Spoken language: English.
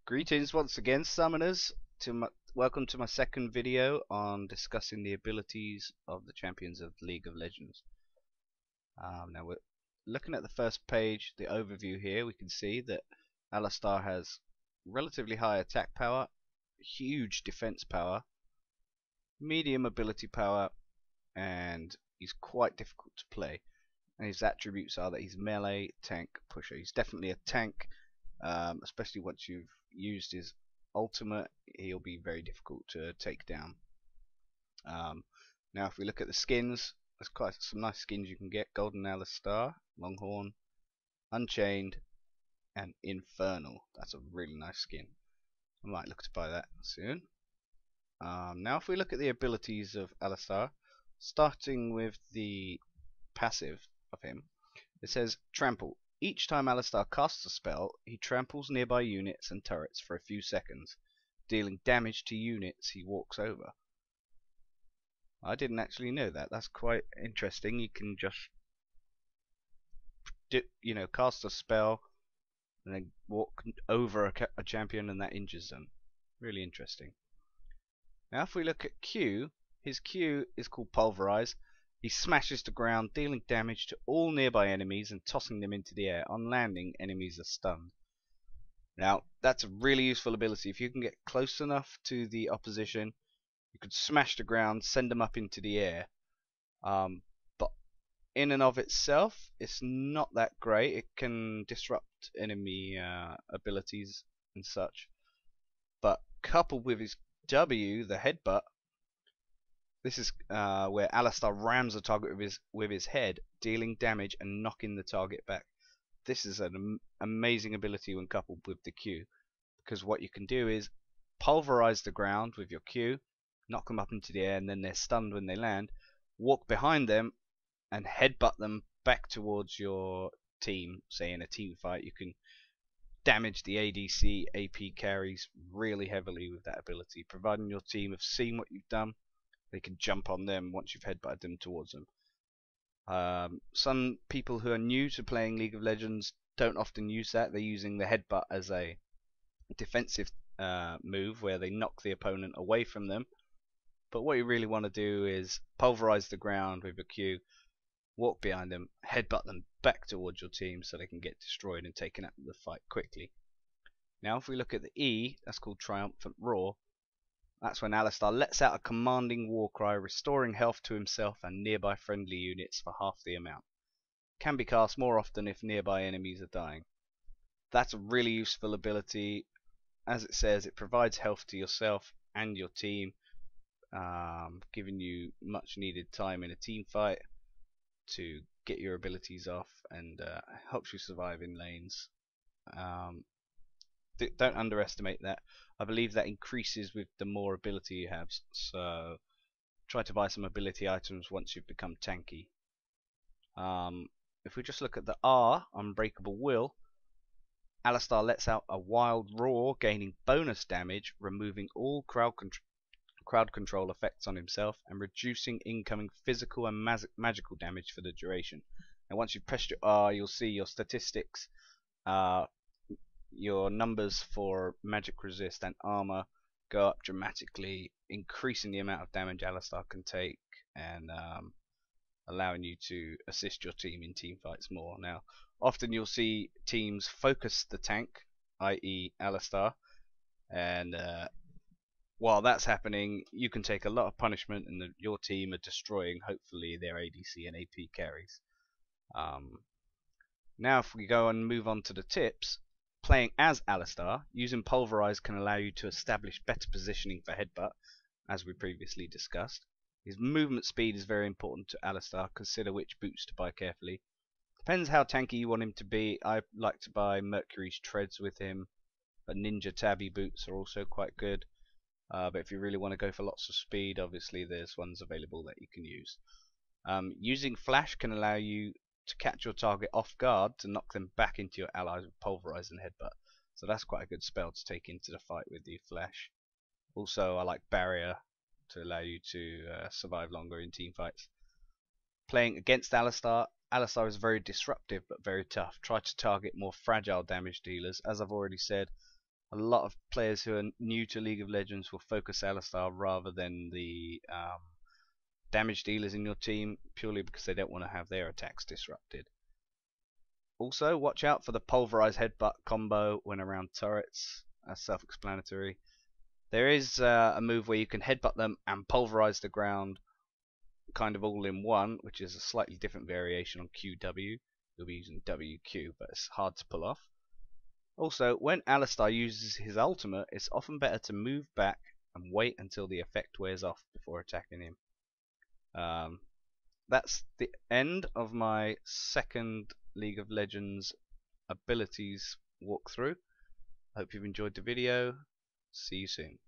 Greetings once again, summoners. Welcome to my second video on discussing the abilities of the champions of League of Legends. Now we're looking at the first page, the overview here. We can see that ALISTAR has relatively high attack power, huge defense power, medium ability power, and he's quite difficult to play. And his attributes are that he's melee, tank, pusher. He's definitely a tank, especially once you've used his ultimate. He'll be very difficult to take down. Now if we look at the skins, there's quite some nice skins you can get. Golden ALISTAR, Longhorn, Unchained, and Infernal. That's a really nice skin. I might look to buy that soon. Now if we look at the abilities of ALISTAR, starting with the passive of him, it says trample. Each time ALISTAR casts a spell, he tramples nearby units and turrets for a few seconds, dealing damage to units he walks over. I didn't actually know that. That's quite interesting. You can just cast a spell and then walk over a champion and that injures them. Really interesting. Now if we look at Q, his Q is called pulverized. He smashes the ground, dealing damage to all nearby enemies and tossing them into the air. On landing, enemies are stunned. Now, that's a really useful ability. If you can get close enough to the opposition, you could smash the ground, send them up into the air. But in and of itself, it's not that great. It can disrupt enemy abilities and such. But coupled with his W, the headbutt, this is where ALISTAR rams a target with his head, dealing damage and knocking the target back. This is an amazing ability when coupled with the Q, because what you can do is pulverize the ground with your Q, knock them up into the air, and then they're stunned when they land. Walk behind them and headbutt them back towards your team. Say in a team fight, you can damage the ADC, AP carries really heavily with that ability, providing your team have seen what you've done. They can jump on them once you've headbutted them towards them. Some people who are new to playing League of Legends don't often use that. They're using the headbutt as a defensive move where they knock the opponent away from them. But what you really want to do is pulverize the ground with a Q, walk behind them, headbutt them back towards your team so they can get destroyed and taken out of the fight quickly. Now if we look at the E, that's called triumphant roar. That's when ALISTAR lets out a commanding war cry, restoring health to himself and nearby friendly units for half the amount. Can be cast more often if nearby enemies are dying. That's a really useful ability. As it says, it provides health to yourself and your team, giving you much needed time in a team fight to get your abilities off, and helps you survive in lanes. Don't underestimate that. I believe that increases with the more ability you have, so try to buy some ability items once you've become tanky. If we just look at the R, unbreakable will, ALISTAR lets out a wild roar, gaining bonus damage, removing all crowd control effects on himself, and reducing incoming physical and magical damage for the duration. And once you've pressed your R, you'll see your statistics, your numbers for magic resist and armor go up dramatically, increasing the amount of damage ALISTAR can take and allowing you to assist your team in team fights more. Now, often you'll see teams focus the tank, i.e. ALISTAR, and while that's happening, you can take a lot of punishment, and your team are destroying, hopefully, their ADC and AP carries. Now if we go and move on to the tips, playing as ALISTAR, using pulverized can allow you to establish better positioning for headbutt, as we previously discussed. His movement speed is very important to ALISTAR. Consider which boots to buy carefully. Depends how tanky you want him to be. I like to buy Mercury's treads with him, but Ninja Tabby boots are also quite good. But if you really want to go for lots of speed, obviously there's ones available that you can use. Using flash can allow you to catch your target off guard to knock them back into your allies with pulverize and headbutt. So that's quite a good spell to take into the fight with the flash. Also, I like barrier to allow you to survive longer in team fights. Playing against ALISTAR, ALISTAR is very disruptive but very tough. Try to target more fragile damage dealers. As I've already said, A lot of players who are new to League of Legends will focus ALISTAR rather than the damage dealers in your team, purely because they don't want to have their attacks disrupted. Also, watch out for the pulverized headbutt combo when around turrets. That's self-explanatory. There is a move where you can headbutt them and pulverize the ground kind of all in one, which is a slightly different variation on QW. You'll be using WQ, but it's hard to pull off. Also, when ALISTAR uses his ultimate, it's often better to move back and wait until the effect wears off before attacking him. That's the end of my second League of Legends abilities walkthrough. I hope you've enjoyed the video. See you soon.